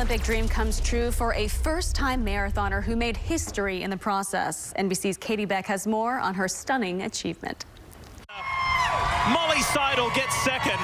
Olympic dream comes true for a first-time marathoner who made history in the process. NBC's Katie Beck has more on her stunning achievement. Molly Seidel gets second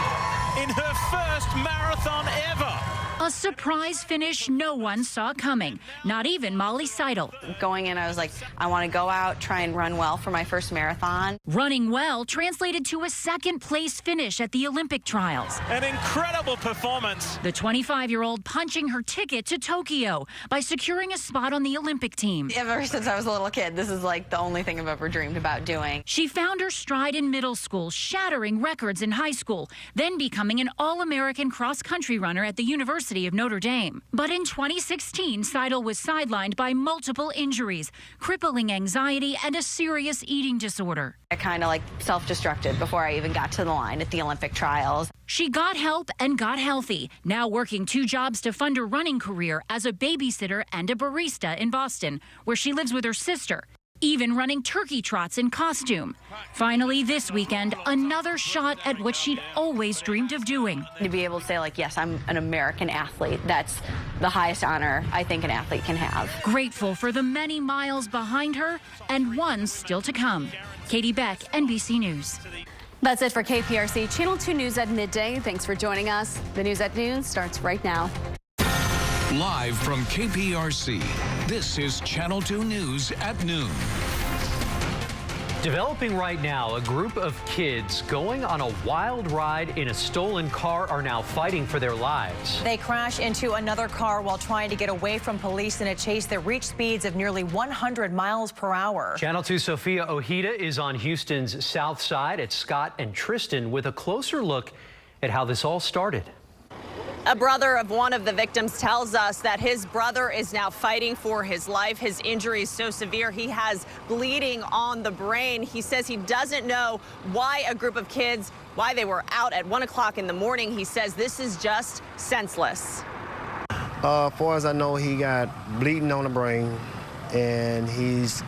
in her first marathon ever. A surprise finish no one saw coming, not even Molly Seidel. Going in, I was like, I want to go out, try and run well for my first marathon. Running well translated to a second-place finish at the Olympic trials. An incredible performance. The 25-year-old punching her ticket to Tokyo by securing a spot on the Olympic team. Ever since I was a little kid, this is like the only thing I've ever dreamed about doing. She found her stride in middle school, shattering records in high school, then becoming an All-American cross-country runner at the University of Notre Dame. But in 2016, Seidel was sidelined by multiple injuries, crippling anxiety, and a serious eating disorder. I kind of like self-destructed before I even got to the line at the Olympic trials. She got help and got healthy, now working 2 jobs to fund her running career as a babysitter and a barista in Boston, where she lives with her sister, even running turkey trots in costume. Finally, this weekend, another shot at what she'd always dreamed of doing. To be able to say, like, yes, I'm an American athlete, that's the highest honor I think an athlete can have. Grateful for the many miles behind her and one still to come. Katie Beck, NBC News. That's it for KPRC Channel 2 News at midday. Thanks for joining us. The news at noon starts right now. Live from KPRC, this is Channel 2 News at noon. Developing right now, a group of kids going on a wild ride in a stolen car are now fighting for their lives. They crash into another car while trying to get away from police in a chase that reached speeds of nearly 100 miles per hour. Channel 2 Sophia Ojeda is on Houston's south side at Scott and Tristan with a closer look at how this all started. A brother of one of the victims tells us that his brother is now fighting for his life. His injury is so severe he has bleeding on the brain. He says he doesn't know why a group of kids, why they were out at 1 o'clock in the morning. He says this is just senseless. As far as I know, he got bleeding on the brain, and he's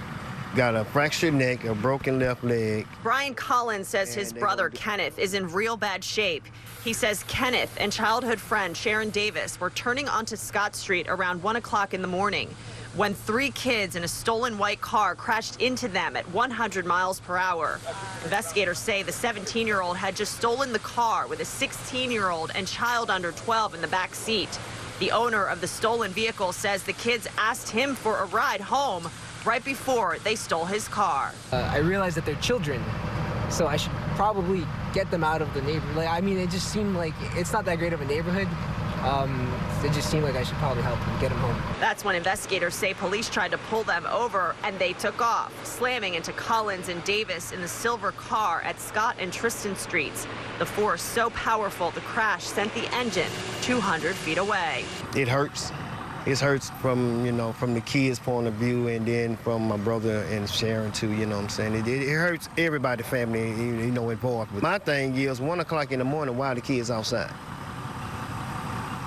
got a fractured neck, a broken left leg. Brian Collins says his brother Kenneth is in real bad shape. He says Kenneth and childhood friend Sharon Davis were turning onto Scott Street around 1 o'clock in the morning when 3 kids in a stolen white car crashed into them at 100 miles per hour. Investigators say the 17-year-old had just stolen the car with a 16-year-old and child under 12 in the back seat. The owner of the stolen vehicle says the kids asked him for a ride home right before they stole his car. I realized that they're children, so I should probably get them out of the neighborhood. Like, I mean, it just seemed like it's not that great of a neighborhood. It just seemed like I should probably help them get them home. That's when investigators say police tried to pull them over and they took off, slamming into Collins and Davis in the silver car at Scott and Tristan Streets. The force so powerful the crash sent the engine 200 feet away. It hurts. It hurts from, from the kids' point of view, and then from my brother and Sharon too, you know what I'm saying? It hurts everybody, family, involved. My thing is, 1 o'clock in the morning, why are the kids outside?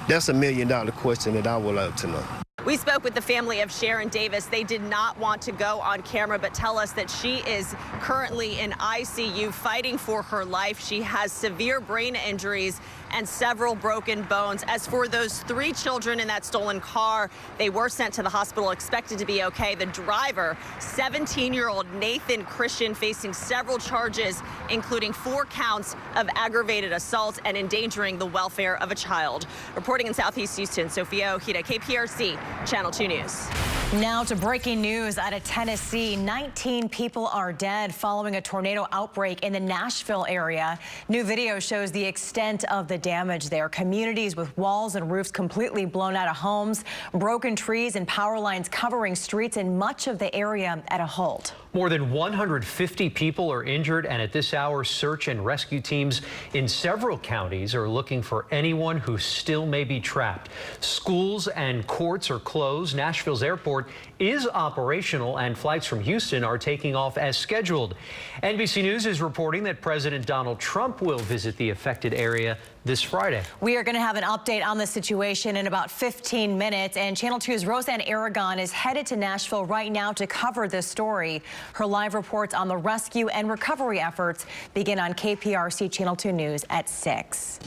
That's $1 million question that I would love to know. We spoke with the family of Sharon Davis. They did not want to go on camera, but tell us that she is currently in ICU fighting for her life. She has severe brain injuries and several broken bones. As for those 3 children in that stolen car, they were sent to the hospital, expected to be okay. The driver, 17-year-old Nathan Christian, facing several charges, including 4 counts of aggravated assault and endangering the welfare of a child. Reporting in Southeast Houston, Sophia Ojeda, KPRC, Channel 2 News. Now to breaking news out of Tennessee. 19 people are dead following a tornado outbreak in the Nashville area. New video shows the extent of the damage there. Communities with walls and roofs completely blown out of homes, broken trees and power lines covering streets and much of the area at a halt. More than 150 people are injured, and at this hour, search and rescue teams in several counties are looking for anyone who still may be trapped. Schools and courts are closed. Nashville's airport is operational, and flights from Houston are taking off as scheduled. NBC News is reporting that President Donald Trump will visit the affected area this Friday. We are going to have an update on the situation in about 15 minutes, and Channel 2's Roseanne Aragon is headed to Nashville right now to cover this story. Her live reports on the rescue and recovery efforts begin on KPRC Channel 2 News at 6.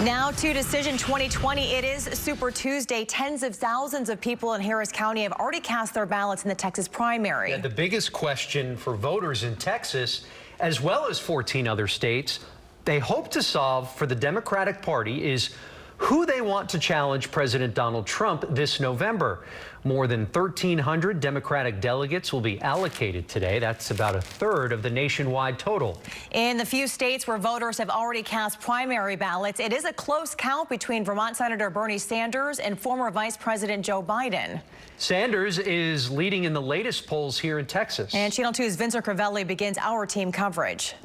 Now to Decision 2020. It is Super Tuesday. Tens of thousands of people in Harris County have already cast their ballots in the Texas primary. Yeah, the biggest question for voters in Texas, as well as 14 other states, they hope to solve for the Democratic Party is who they want to challenge President Donald Trump this November. More than 1,300 Democratic delegates will be allocated today. That's about a third of the nationwide total. In the few states where voters have already cast primary ballots, it is a close count between Vermont Senator Bernie Sanders and former Vice President Joe Biden. Sanders is leading in the latest polls here in Texas. And Channel 2's Vincent Crivelli begins our team coverage.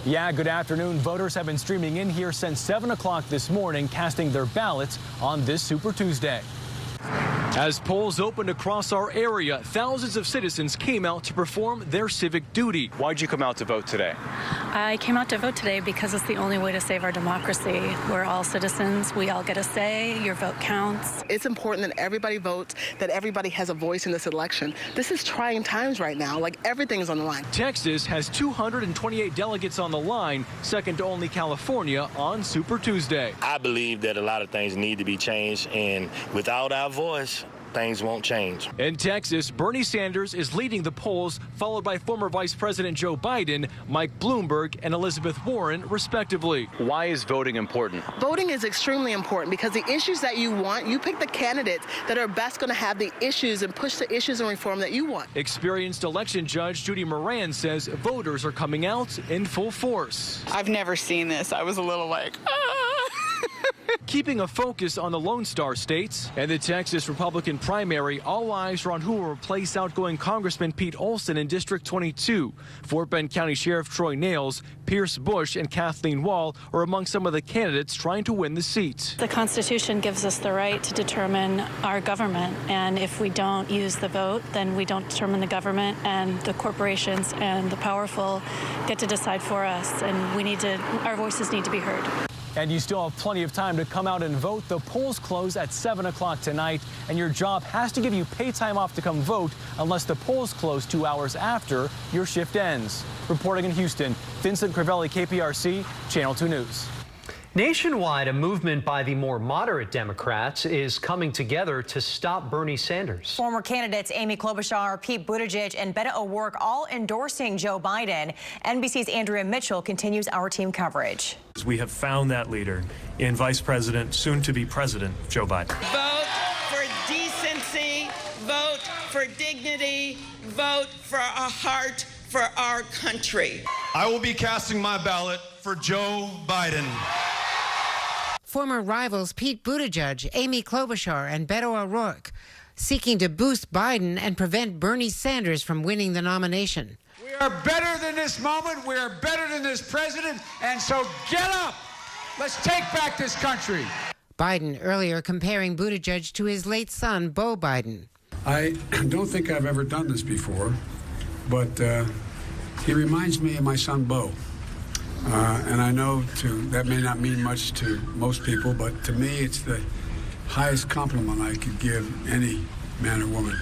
Yeah, good afternoon. Voters have been streaming in here since 7 o'clock this morning, casting their ballots on this Super Tuesday. As polls opened across our area, thousands of citizens came out to perform their civic duty. Why'd you come out to vote today? I came out to vote today because it's the only way to save our democracy. We're all citizens. We all get a say. Your vote counts. It's important that everybody votes, that everybody has a voice in this election. This is trying times right now. Like, everything is on the line. Texas has 228 delegates on the line, second to only California on Super Tuesday. I believe that a lot of things need to be changed, and without our voice, things won't change. In Texas, Bernie Sanders is leading the polls, followed by former Vice President Joe Biden, Mike Bloomberg, and Elizabeth Warren, respectively. Why is voting important? Voting is extremely important because the issues that you want, you pick the candidates that are best going to have the issues and push the issues and reform that you want. Experienced election judge Judy Moran says voters are coming out in full force. I've never seen this. I was a little like, Keeping a focus on the Lone Star states and the Texas Republican primary, all eyes are on who will replace outgoing Congressman Pete Olson in District 22. Fort Bend County Sheriff Troy Nails, Pierce Bush, and Kathleen Wall are among some of the candidates trying to win the seat. The Constitution gives us the right to determine our government, and if we don't use the vote, then we don't determine the government, and the corporations and the powerful get to decide for us, and our voices need to be heard. And you still have plenty of time to come out and vote. The polls close at 7 o'clock tonight, and your job has to give you paid time off to come vote unless the polls close 2 hours after your shift ends. Reporting in Houston, Vincent Crivelli, KPRC, Channel 2 News. Nationwide, a movement by the more moderate Democrats is coming together to stop Bernie Sanders. Former candidates Amy Klobuchar, Pete Buttigieg, and Beto O'Rourke all endorsing Joe Biden. NBC's Andrea Mitchell continues our team coverage. We have found that leader in Vice President, soon to be President, Joe Biden. Vote for decency, vote for dignity, vote for a heart for our country. I will be casting my ballot for Joe Biden. Former rivals Pete Buttigieg, Amy Klobuchar, and Beto O'Rourke seeking to boost Biden and prevent Bernie Sanders from winning the nomination. We are better than this moment. We are better than this president. And so get up. Let's take back this country. Biden earlier comparing Buttigieg to his late son, Beau Biden. I don't think I've ever done this before, but he reminds me of my son, Beau. And I know that may not mean much to most people, but to me, it's the highest compliment I could give any man or woman.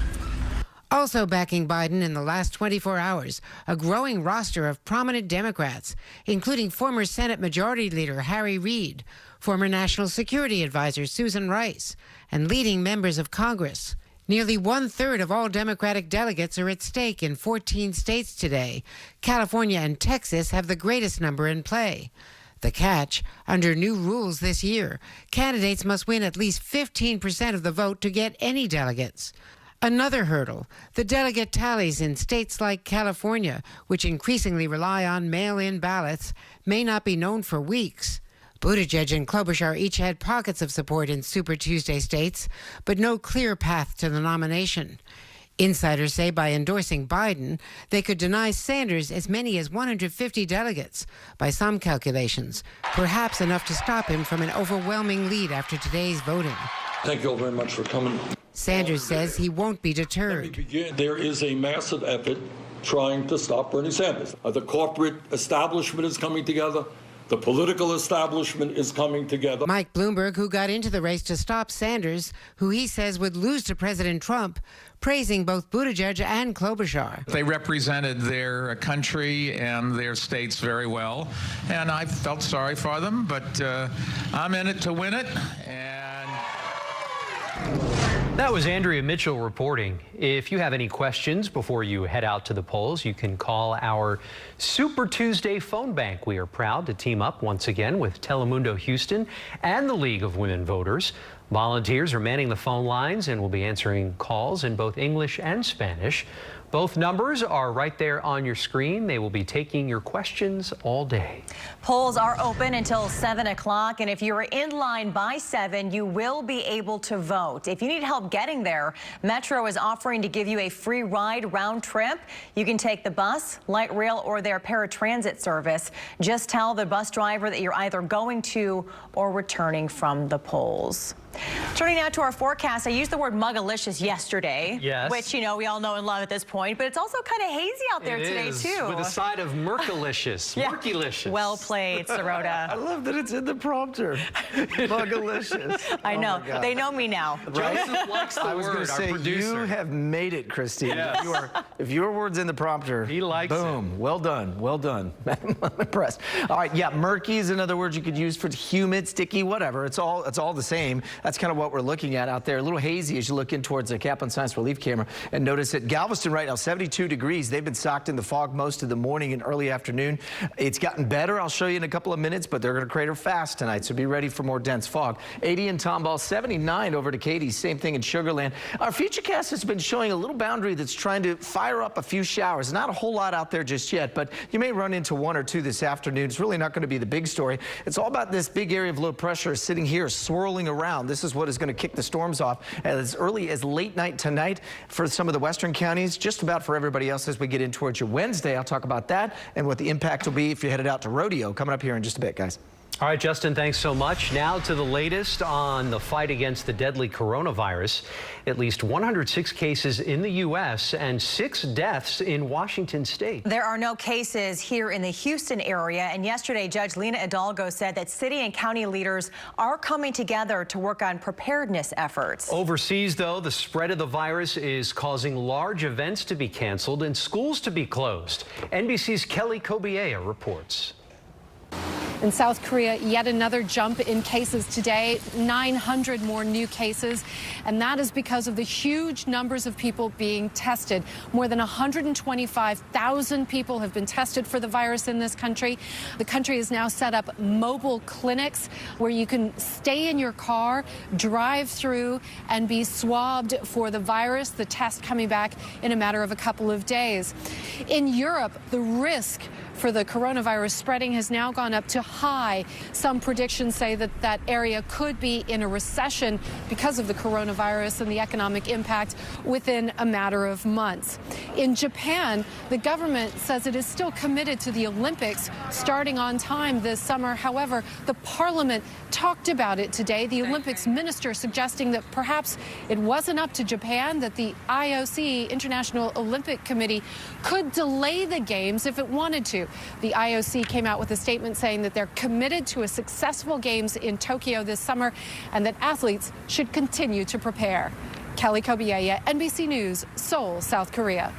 Also backing Biden in the last 24 hours, a growing roster of prominent Democrats, including former Senate Majority Leader Harry Reid, former National Security Advisor Susan Rice, and leading members of Congress. Nearly one-third of all Democratic delegates are at stake in 14 states today. California and Texas have the greatest number in play. The catch, under new rules this year, candidates must win at least 15% of the vote to get any delegates. Another hurdle, the delegate tallies in states like California, which increasingly rely on mail-in ballots, may not be known for weeks. Buttigieg and Klobuchar each had pockets of support in Super Tuesday states, but no clear path to the nomination. Insiders say by endorsing Biden, they could deny Sanders as many as 150 delegates, by some calculations, perhaps enough to stop him from an overwhelming lead after today's voting. Thank you all very much for coming. Sanders says he won't be deterred. There is a massive effort trying to stop Bernie Sanders. The corporate establishment is coming together. The political establishment is coming together. Mike Bloomberg, who got into the race to stop Sanders, who he says would lose to President Trump, praising both Buttigieg and Klobuchar. They represented their country and their states very well, and I felt sorry for them, but I'm in it to win it. That was Andrea Mitchell reporting. If you have any questions before you head out to the polls, you can call our Super Tuesday phone bank. We are proud to team up once again with Telemundo Houston and the League of Women Voters. Volunteers are manning the phone lines and will be answering calls in both English and Spanish. Both numbers are right there on your screen. They will be taking your questions all day. Polls are open until 7 o'clock, and if you're in line by 7, you will be able to vote. If you need help getting there, Metro is offering to give you a free ride round trip. You can take the bus, light rail, or their paratransit service. Just tell the bus driver that you're either going to or returning from the polls. Turning now to our forecast, I used the word muggalicious yesterday, which, you know, we all know and love at this point, but it's also kind of hazy out there today, too. With a side of murkalicious, murkylicious. Well played, Sirota. I love that it's in the prompter. Muggalicious. I know. They know me now. Joseph likes the I was going to say, you have made it, Christine. Yes. If your word's in the prompter, he likes boom. Well done. Well done. I'm impressed. All right, yeah, murky is another word you could use for humid, sticky, whatever. It's all the same. That's kind of what we're looking at out there. A little hazy as you look in towards the Kaplan Science Relief camera and notice that Galveston right now, 72 degrees. They've been socked in the fog most of the morning and early afternoon. It's gotten better. I'll show you in a couple of minutes, but they're going to crater fast tonight, so be ready for more dense fog. 80 in Tomball, 79 over to Katy. Same thing in Sugar Land. Our Futurecast has been showing a little boundary that's trying to fire up a few showers. Not a whole lot out there just yet, but you may run into one or two this afternoon. It's really not going to be the big story. It's all about this big area of low pressure sitting here swirling around. This is what is going to kick the storms off as early as late night tonight for some of the western counties, just about for everybody else as we get in towards your Wednesday. I'll talk about that and what the impact will be if you're headed out to rodeo coming up here in just a bit, guys. All right, Justin, thanks so much. Now to the latest on the fight against the deadly coronavirus. At least 106 cases in the U.S. and 6 deaths in Washington state. There are no cases here in the Houston area. And yesterday, Judge Lena Hidalgo said that city and county leaders are coming together to work on preparedness efforts. Overseas, though, the spread of the virus is causing large events to be canceled and schools to be closed. NBC's Kelly Kobiea reports. In South Korea, yet another jump in cases today, 900 more new cases, and that is because of the huge numbers of people being tested. More than 125,000 people have been tested for the virus in this country. The country has now set up mobile clinics where you can stay in your car, drive through, and be swabbed for the virus, the test coming back in a matter of a couple of days. In Europe, the risk for the coronavirus spreading has now gone up to high. Some predictions say that that area could be in a recession because of the coronavirus and the economic impact within a matter of months. In Japan, the government says it is still committed to the Olympics starting on time this summer. However, the parliament talked about it today. The Olympics minister suggesting that perhaps it wasn't up to Japan, that the IOC, International Olympic Committee, could delay the games if it wanted to. The IOC came out with a statement saying that they're committed to a successful games in Tokyo this summer and that athletes should continue to prepare. Kelly Kobiea, NBC News, Seoul, South Korea.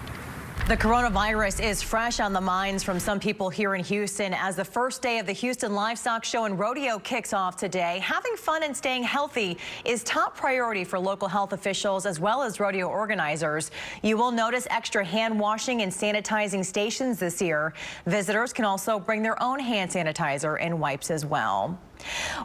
The coronavirus is fresh on the minds from some people here in Houston as the first day of the Houston Livestock Show and Rodeo kicks off today. Having fun and staying healthy is top priority for local health officials as well as rodeo organizers. You will notice extra hand washing and sanitizing stations this year. Visitors can also bring their own hand sanitizer and wipes as well.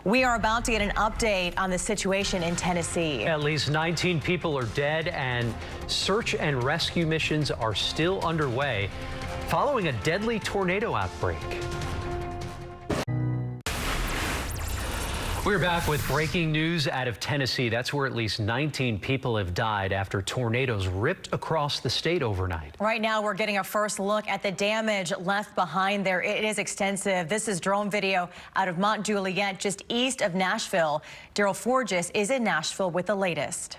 We are about to get an update on the situation in Tennessee. At least 19 people are dead and search and rescue missions are still underway following a deadly tornado outbreak. We're back with breaking news out of Tennessee. That's where at least 19 people have died after tornadoes ripped across the state overnight. Right now, we're getting a first look at the damage left behind there. It is extensive. This is drone video out of Mont Juliet, just east of Nashville. Daryl Forges is in Nashville with the latest.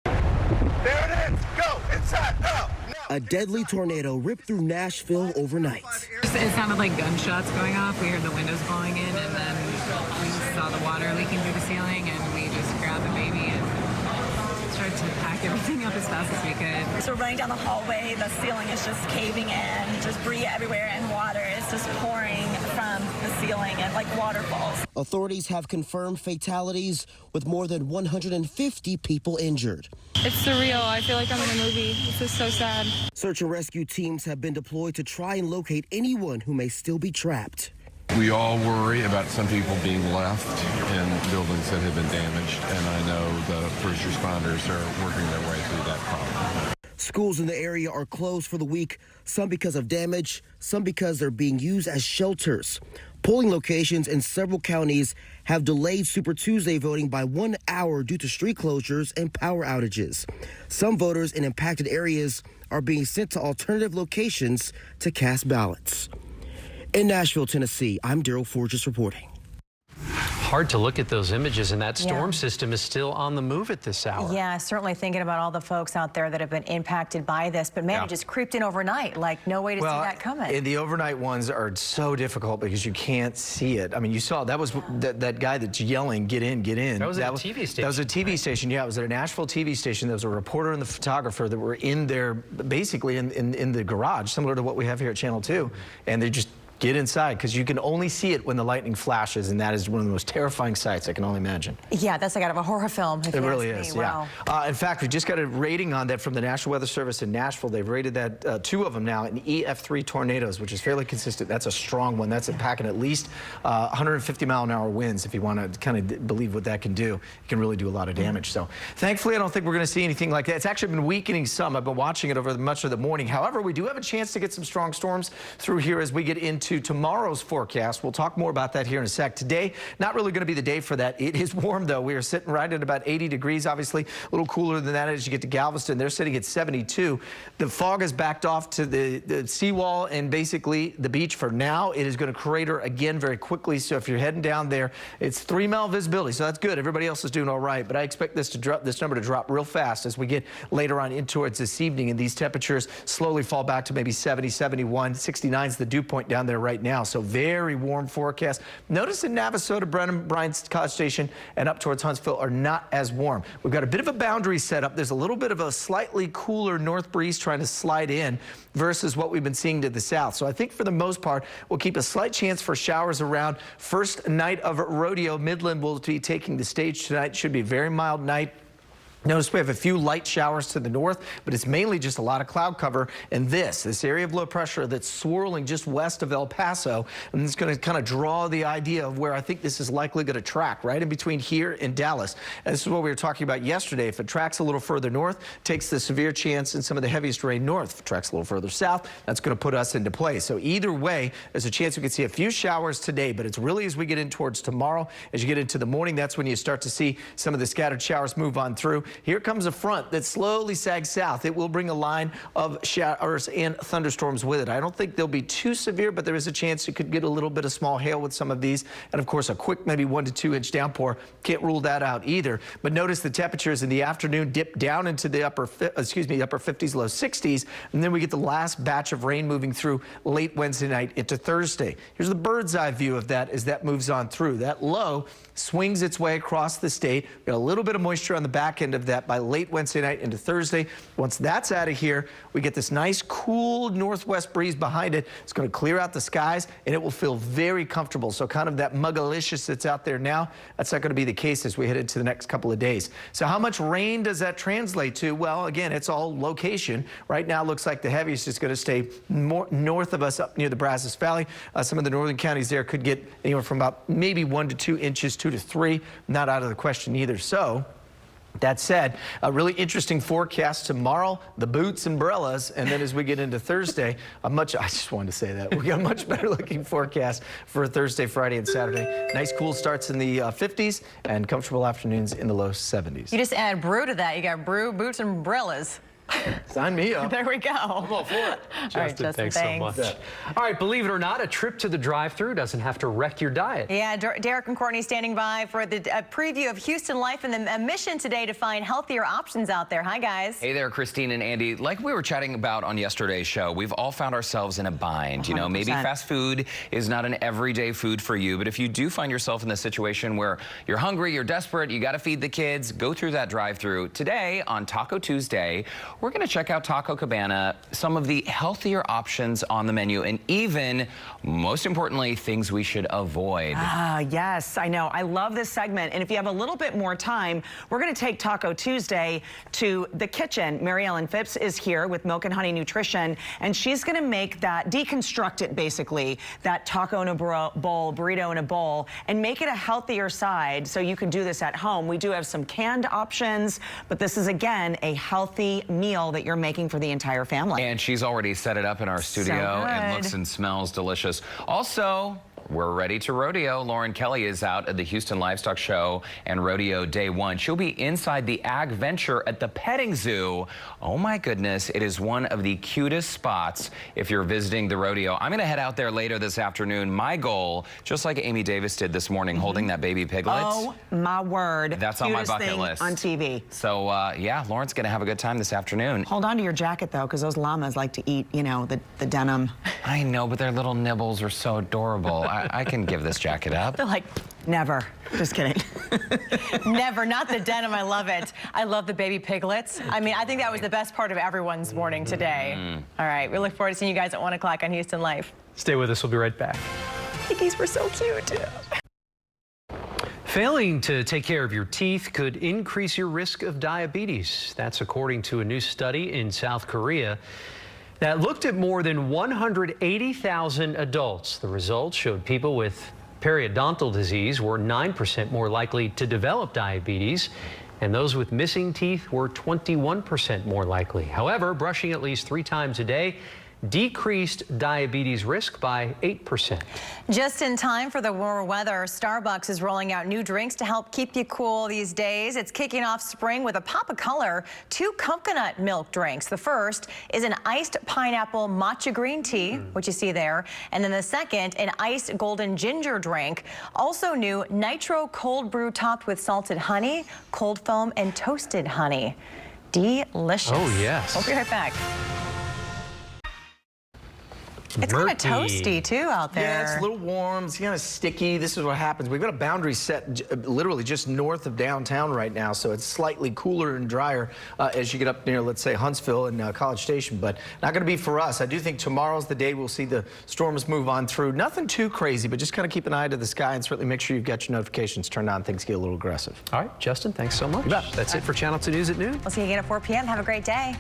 There it is. Go inside now. A deadly tornado ripped through Nashville overnight. It sounded like gunshots going off. We heard the windows blowing in, and then we saw the water leaking through the ceiling, and we just grabbed the baby and started to pack everything up as fast as we could. So we're running down the hallway, the ceiling is just caving in, just debris everywhere, and water is just pouring from the ceiling and like waterfalls. Authorities have confirmed fatalities with more than 150 people injured. It's surreal. I feel like I'm in a movie. This is so sad. Search and rescue teams have been deployed to try and locate anyone who may still be trapped. We all worry about some people being left in buildings that have been damaged, and I know the first responders are working their way through that problem. Schools in the area are closed for the week, some because of damage, some because they're being used as shelters. Polling locations in several counties have delayed Super Tuesday voting by 1 hour due to street closures and power outages. Some voters in impacted areas are being sent to alternative locations to cast ballots. In Nashville, Tennessee, I'm Daryl Forges reporting. Hard to look at those images, and that storm system is still on the move at this hour. Yeah, certainly thinking about all the folks out there that have been impacted by this, but man, it just creeped in overnight, like no way to see that coming. And the overnight ones are so difficult because you can't see it. I mean, you saw that was that guy that's yelling, get in, get in. That was at a TV station. That was a TV station, yeah. It was at a Nashville TV station. There was a reporter and the photographer that were in there, basically in the garage, similar to what we have here at Channel 2, and they just get inside, because you can only see it when the lightning flashes, and that is one of the most terrifying sights I can only imagine. Yeah, that's like out of a horror film. If it you really ask is, me. yeah. Wow. In fact, we just got a rating on that from the National Weather Service in Nashville. They've rated that, 2 of them now, in Ef3 Tornadoes, which is fairly consistent. That's a strong one. That's packing at least 150-mile-an-hour winds. If you want to kind of believe what that can do, it can really do a lot of damage. So thankfully, I don't think we're going to see anything like that. It's actually been weakening some. I've been watching it over much of the morning. However, we do have a chance to get some strong storms through here as we get into tomorrow's forecast. We'll talk more about that here in a sec. Today, not really going to be the day for that. It is warm, though. We are sitting right at about 80 degrees, obviously. A little cooler than that as you get to Galveston. They're sitting at 72. The fog has backed off to the seawall and basically the beach for now. It is going to crater again very quickly. So if you're heading down there, it's 3-mile visibility. So that's good. Everybody else is doing all right. But I expect this number to drop real fast as we get later on in towards this evening. And these temperatures slowly fall back to maybe 70, 71, 69 is the dew point down there right now. So very warm forecast. Notice in Navasota, Bryan College Station, and up towards Huntsville are not as warm. We've got a bit of a boundary set up. There's a little bit of a slightly cooler north breeze trying to slide in versus what we've been seeing to the south. So I think for the most part, we'll keep a slight chance for showers around. First night of rodeo, Midland will be taking the stage tonight. Should be a very mild night. Notice we have a few light showers to the north, but it's mainly just a lot of cloud cover. And this area of low pressure that's swirling just west of El Paso, and it's going to kind of draw the idea of where I think this is likely going to track, right in between here and Dallas. And this is what we were talking about yesterday. If it tracks a little further north, takes the severe chance in some of the heaviest rain north. If it tracks a little further south, that's going to put us into play. So either way, there's a chance we could see a few showers today, but it's really as we get in towards tomorrow, as you get into the morning, that's when you start to see some of the scattered showers move on through. Here comes a front that slowly sags south. It will bring a line of showers and thunderstorms with it. I don't think they'll be too severe, but there is a chance you could get a little bit of small hail with some of these. And of course, a quick maybe 1 to 2 inch downpour. Can't rule that out either. But notice the temperatures in the afternoon dip down into the upper 50s, low 60s. And then we get the last batch of rain moving through late Wednesday night into Thursday. Here's the bird's eye view of that as that moves on through. That low swings its way across the state. Got a little bit of moisture on the back end of that by late Wednesday night into Thursday. Once that's out of here, we get this nice cool northwest breeze behind it. It's going to clear out the skies and it will feel very comfortable. So kind of that muggalicious that's out there now, that's not going to be the case as we head into the next couple of days. So how much rain does that translate to? Well, again, it's all location. Right now, it looks like the heaviest is going to stay more north of us up near the Brazos Valley. Some of the northern counties there could get anywhere from about maybe 1 to 2 inches, 2 to 3. Not out of the question either. So that said, a really interesting forecast tomorrow, the boots, umbrellas, and then as we get into Thursday, I just wanted to say that. We got a much better looking forecast for Thursday, Friday, and Saturday. Nice cool starts in the 50s and comfortable afternoons in the low 70s. You just add brew to that. You got brew, boots, and umbrellas. Sign me up. There we go. I'm all for it. All right, Justin, thanks so much. All right, believe it or not, a trip to the drive-thru doesn't have to wreck your diet. Yeah, Derek and Courtney standing by for a preview of Houston Life and a mission today to find healthier options out there. Hi, guys. Hey there, Christine and Andy. Like we were chatting about on yesterday's show, we've all found ourselves in a bind. 100%. You know, maybe fast food is not an everyday food for you, but if you do find yourself in the situation where you're hungry, you're desperate, you got to feed the kids, go through that drive-thru. Today on Taco Tuesday, we're going to check out Taco Cabana, some of the healthier options on the menu, and even, most importantly, things we should avoid. Yes, I know. I love this segment. And if you have a little bit more time, we're going to take Taco Tuesday to the kitchen. Mary Ellen Phipps is here with Milk and Honey Nutrition, and she's going to make that, deconstruct it basically, that taco in a bowl, burrito in a bowl, and make it a healthier side so you can do this at home. We do have some canned options, but this is, again, a healthy meal that you're making for the entire family. And she's already set it up in our studio. It looks and smells delicious. Also, we're ready to rodeo. Lauren Kelly is out at the Houston Livestock Show and Rodeo Day 1. She'll be inside the Ag Venture at the petting zoo. Oh my goodness, it is one of the cutest spots if you're visiting the rodeo. I'm going to head out there later this afternoon. My goal, just like Amy Davis did this morning, holding that baby piglet. Oh my word. That's on my bucket list. On TV. So yeah, Lauren's going to have a good time this afternoon. Hold on to your jacket though, because those llamas like to eat, you know, the denim. I know, but their little nibbles are so adorable. I can give this jacket up. They're like, never. Just kidding. Never. Not the denim. I love it. I love the baby piglets. I mean, I think that was the best part of everyone's morning today. All right. We look forward to seeing you guys at 1 o'clock on Houston Life. Stay with us. We'll be right back. Piggies were so cute. Failing to take care of your teeth could increase your risk of diabetes. That's according to a new study in South Korea that looked at more than 180,000 adults. The results showed people with periodontal disease were 9% more likely to develop diabetes, and those with missing teeth were 21% more likely. However, brushing at least 3 times a day decreased diabetes risk by 8%. Just in time for the warmer weather, Starbucks is rolling out new drinks to help keep you cool these days. It's kicking off spring with a pop of color, 2 coconut milk drinks. The first is an iced pineapple matcha green tea, which you see there, and then the second, an iced golden ginger drink. Also new, nitro cold brew topped with salted honey, cold foam, and toasted honey. Delicious. Oh, yes. We'll be right back. It's kind of toasty, too, out there. Yeah, it's a little warm. It's kind of sticky. This is what happens. We've got a boundary set literally just north of downtown right now, so it's slightly cooler and drier as you get up near, let's say, Huntsville and College Station, but not going to be for us. I do think tomorrow's the day we'll see the storms move on through. Nothing too crazy, but just kind of keep an eye to the sky and certainly make sure you've got your notifications turned on. Things get a little aggressive. All right, Justin, thanks so much. That's it for Channel 2 News at noon. We'll see you again at 4 p.m. Have a great day.